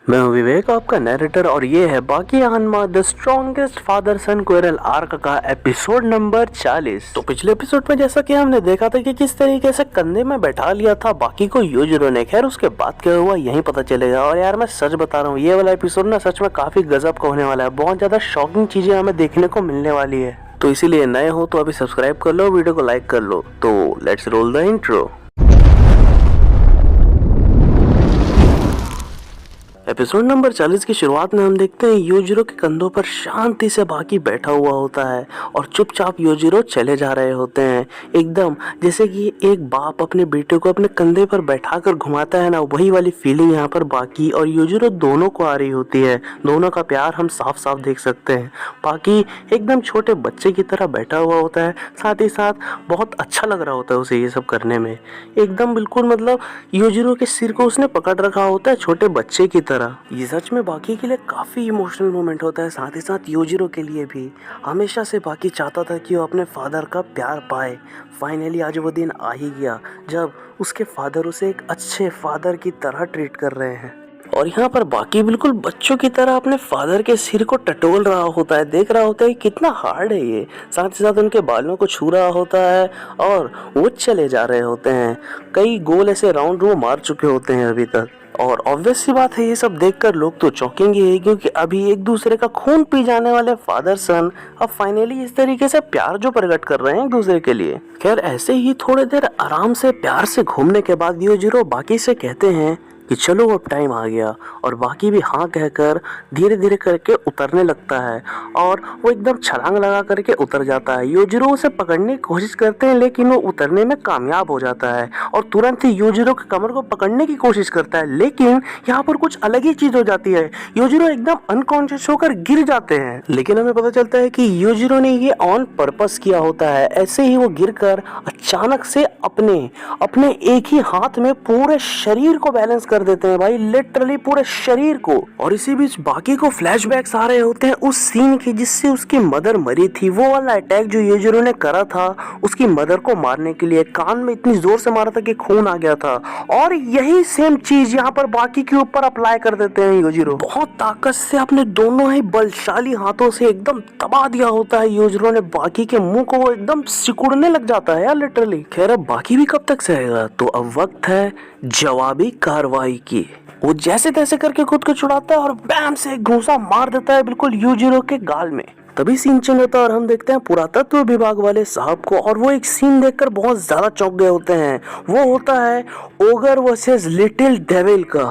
मैं हूं विवेक, आपका नैरेटर, और ये है बाकी Hanuman the strongest father son quarrel arc का एपिसोड नंबर 40। तो पिछले एपिसोड में जैसा कि हमने देखा था कि किस तरीके से कंधे में बैठा लिया था बाकी को यूजुरो ने। खैर उसके बाद क्या हुआ यहीं पता चलेगा। और यार मैं सच बता रहा हूँ, ये वाला एपिसोड ना सच में काफी गजब का होने वाला है। बहुत ज्यादा शॉकिंग चीजें हमें देखने को मिलने वाली है। तो इसीलिए नए हो तो अभी सब्सक्राइब कर लो, वीडियो को लाइक कर लो। तो let's roll the intro. Episode number 40 की शुरुआत में हम देखते हैं योजिरो के कंधों पर शांति से बाकी बैठा हुआ होता है और चुपचाप योजिरो चले जा रहे होते हैं, एकदम जैसे कि एक बाप अपने बेटे को अपने कंधे पर बैठाकर घुमाता है ना, वही वाली फीलिंग यहाँ पर बाकी और योजिरो दोनों को आ रही होती है। दोनों का प्यार हम साफ साफ देख सकते हैं। बाकी एकदम छोटे बच्चे की तरह बैठा हुआ होता है, साथ ही साथ बहुत अच्छा लग रहा होता है उसे ये सब करने में। एकदम बिल्कुल मतलब योजिरो के सिर को उसने पकड़ रखा होता है छोटे बच्चे की तरह। ये सच में बाकी के लिए काफी इमोशनल मोमेंट होता है, साथ ही साथ योजिरो के लिए भी। हमेशा से बाकी चाहता था कि वो अपने फादर का प्यार पाए। फाइनली आज वो दिन आ ही गया जब उसके फादर उसे एक अच्छे फादर की तरह ट्रीट कर रहे हैं। और यहाँ पर बाकी बिल्कुल बच्चों की तरह अपने फादर के सिर को टटोल रहा होता है, देख रहा होता है कितना हार्ड है ये। साथ ही साथ उनके बालों को छू रहा होता है और वो चले जा रहे होते हैं। कई गोल ऐसे राउंड वो मार चुके होते हैं अभी तक। और ऑब्वियस सी बात है, ये सब देखकर लोग तो चौंकेंगे ही, क्योंकि अभी एक दूसरे का खून पी जाने वाले फादर सन अब फाइनली इस तरीके से प्यार जो प्रकट कर रहे हैं एक दूसरे के लिए। खैर ऐसे ही थोड़ी देर आराम से प्यार से घूमने के बाद योजिरो बाकी से कहते हैं कि चलो अब टाइम आ गया, और बाकी भी हाँ कहकर धीरे धीरे करके उतरने लगता है और वो एकदम छलांग लगा करके उतर जाता है। योजिरो उसे पकड़ने की कोशिश करते हैं लेकिन वो उतरने में कामयाब हो जाता है और तुरंत ही योजिरो के कमर को पकड़ने की कोशिश करता है, लेकिन यहाँ पर कुछ अलग ही चीज हो जाती है। योजिरो एकदम अनकॉन्शियस होकर गिर जाते हैं, लेकिन हमें पता चलता है कि योजिरो ने ये ऑन पर्पस किया होता है। ऐसे ही वो गिरकर अचानक से अपने एक ही हाथ में पूरे शरीर को बैलेंस कर देते हैं भाई, लिटरली पूरे शरीर को। और इसी बीच बाकी को फ्लैशबैक्स आ रहे होते हैं उस सीन की जिससे उसकी मदर मरी थी। वो वाला अटैक जो योजिरो ने करा था उसकी मदर को मारने के लिए, कान में इतनी जोर से मारा था कि खून आ गया था। और यही सेम चीज यहाँ पर बाकी के ऊपर अप्लाई कर देते हैं योजिरो। बहुत ताकत से अपने दोनों ही बलशाली हाथों से एकदम दबा दिया होता है योजिरो ने बाकी के मुंह को। वो एकदम सिकुड़ने लग जाता है यार लिटरली। खैर अब बाकी भी कब तक सहेगा, तो अब वक्त है जवाबी कार्रवाई की। वो जैसे तैसे करके खुद को छुड़ाता है और बैम से एक घूंसा मार देता है बिल्कुल योजिरो के गाल में। तभी सीन चेंज होता है और हम देखते हैं पुरातत्व विभाग वाले साहब को, और वो एक सीन देखकर बहुत ज्यादा चौंक गए होते हैं। वो होता है ओगर वर्सेस लिटिल डेविल का।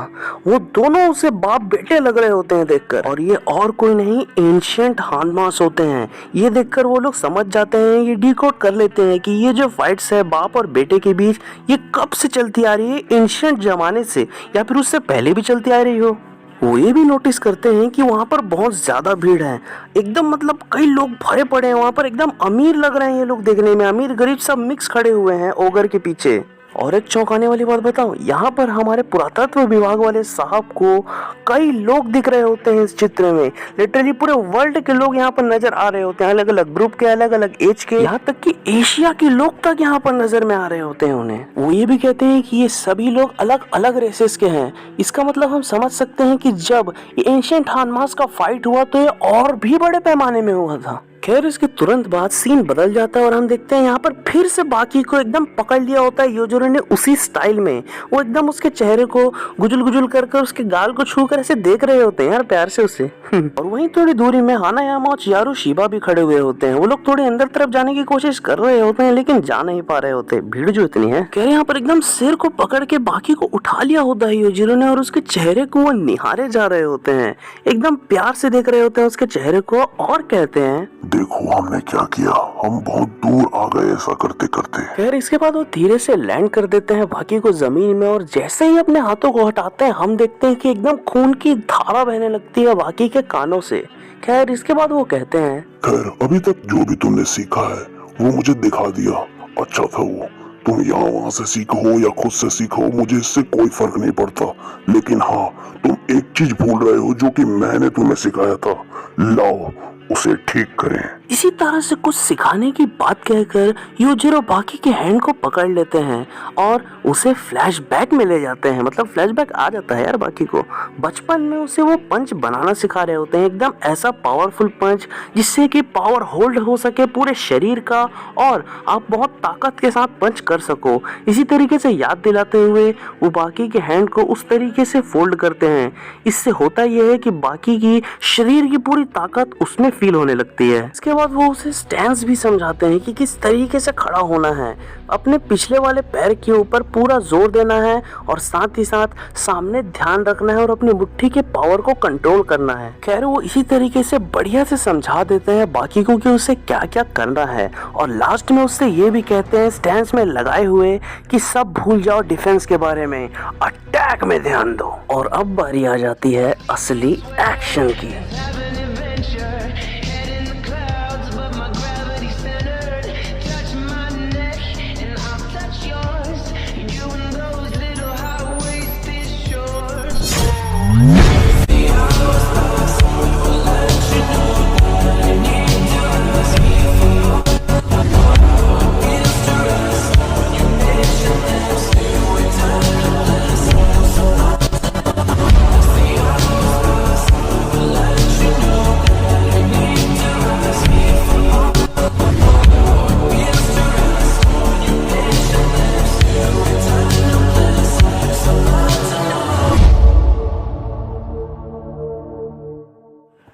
वो दोनों उसे बाप बेटे लग रहे होते हैं देखकर, और ये और कोई नहीं एंशिएंट हानमास होते हैं। ये देखकर वो लोग समझ जाते हैं, ये डिकोड कर लेते हैं कि ये जो फाइट्स है बाप और बेटे के बीच ये कब से चलती आ रही है, एंशिएंट जमाने से या फिर उससे पहले भी चलती आ रही हो। वो ये भी नोटिस करते हैं कि वहाँ पर बहुत ज्यादा भीड़ है, एकदम मतलब कई लोग भरे पड़े हैं वहाँ पर। एकदम अमीर लग रहे हैं ये लोग देखने में, अमीर गरीब सब मिक्स खड़े हुए हैं ओगर के पीछे। और एक चौंकाने वाली बात बताऊं, यहाँ पर हमारे पुरातत्व विभाग वाले साहब को कई लोग दिख रहे होते हैं इस चित्र में। लिटरली पूरे वर्ल्ड के लोग यहाँ पर नजर आ रहे होते हैं, अलग अलग ग्रुप के, अलग अलग एज के, यहाँ तक कि एशिया के लोग तक यहाँ पर नजर में आ रहे होते हैं उन्हें। वो ये भी कहते हैं कि ये सभी लोग अलग अलग रेसेस के हैं। इसका मतलब हम समझ सकते हैं कि जब ये एंशिएंट हानमास का फाइट हुआ तो ये और भी बड़े पैमाने में हुआ था। खैर इसके तुरंत बाद सीन बदल जाता है और हम देखते हैं यहाँ पर फिर से बाकी को एकदम पकड़ लिया होता है योजिरो ने उसी स्टाइल में। वो एकदम उसके चेहरे को गुजुल गुजुल कर उसके गाल को छू कर ऐसे देख रहे होते हैं यार प्यार से उसे। और वहीं थोड़ी दूरी में हानायामा और चियारू शिबा भी खड़े हुए होते हैं। वो लोग थोड़ी अंदर तरफ जाने की कोशिश कर रहे होते हैं लेकिन जा नहीं पा रहे होते, भीड़ जो इतनी है। खैर यहाँ पर एकदम सिर को पकड़ के बाकी को उठा लिया होता है योजिरो ने और उसके चेहरे को वो निहारे जा रहे होते हैं, एकदम प्यार से देख रहे होते हैं उसके चेहरे को और कहते हैं, देखो हमने क्या किया, हम बहुत दूर आ गए ऐसा करते करते। खैर इसके बाद वो धीरे से लैंड कर देते हैं बाकी को जमीन में, और जैसे ही अपने हाथों को हटाते हैं हम देखते हैं कि एकदम खून की धारा बहने लगती है बाकी के कानों से। खैर इसके बाद वो कहते हैं, खैर अभी तक जो भी तुमने सीखा है वो मुझे दिखा दिया, अच्छा था वो। तुम यहाँ वहाँ से सीखो या खुद से सीखो, मुझे इससे कोई फर्क नहीं पड़ता। लेकिन हाँ, तुम एक चीज भूल रहे हो जो कि मैंने तुम्हें सिखाया था। लाओ उसे ठीक करें। इसी तरह से कुछ सिखाने की बात कहकर योजिरो बाकी के हैंड को पकड़ लेते हैं और उसे फ्लैशबैक में ले जाते हैं। मतलब फ्लैशबैक आ जाता है यार बाकी को। बचपन में उसे वो पंच बनाना सिखा रहे होते हैं, एकदम ऐसा पावरफुल पंच जिससे कि पावर होल्ड हो सके पूरे शरीर का और आप बहुत ताकत के साथ पंच कर सको। इसी तरीके से याद दिलाते हुए वो बाकी के हैंड को उस तरीके से फोल्ड करते हैं। इससे होता यह है कि बाकी की शरीर की पूरी ताकत उसमें फील होने लगती है। इसके बाद वो उसे स्टैंस भी समझाते हैं कि किस तरीके से खड़ा होना है, अपने पिछले वाले पैर के ऊपर पूरा जोर देना है और साथ ही साथ सामने ध्यान रखना है और अपनी मुट्ठी के पावर को कंट्रोल करना है। खैर वो इसी तरीके से बढ़िया से समझा देते हैं बाकी को कि उसे क्या क्या करना है और लास्ट में उससे ये भी कहते हैं स्टैंस में लगाए हुए कि सब भूल जाओ डिफेंस के बारे में, अटैक में ध्यान दो। और अब बारी आ जाती है असली एक्शन की।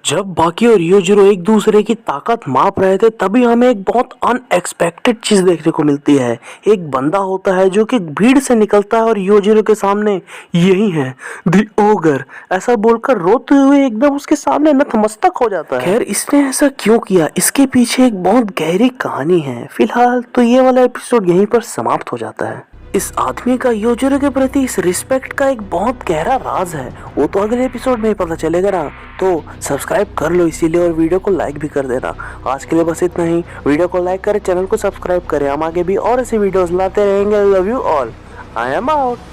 जब बाकी और योजिरो एक दूसरे की ताकत माप रहे थे तभी हमें एक बहुत अनएक्सपेक्टेड चीज देखने को मिलती है। एक बंदा होता है जो कि भीड़ से निकलता है और योजिरो के सामने यही है दी ओगर ऐसा बोलकर रोते हुए एकदम उसके सामने नतमस्तक हो जाता है। खैर इसने ऐसा क्यों किया, इसके पीछे एक बहुत गहरी कहानी है। फिलहाल तो ये वाला एपिसोड यहीं पर समाप्त हो जाता है। इस आदमी का योजिरो के प्रति इस रिस्पेक्ट का एक बहुत गहरा राज है, वो तो अगले एपिसोड में ही पता चलेगा ना। तो सब्सक्राइब कर लो इसीलिए और वीडियो को लाइक भी कर देना। आज के लिए बस इतना ही। वीडियो को लाइक करें, चैनल को सब्सक्राइब करें। हम आगे भी और ऐसे वीडियोस लाते रहेंगे। Love you all, I am out.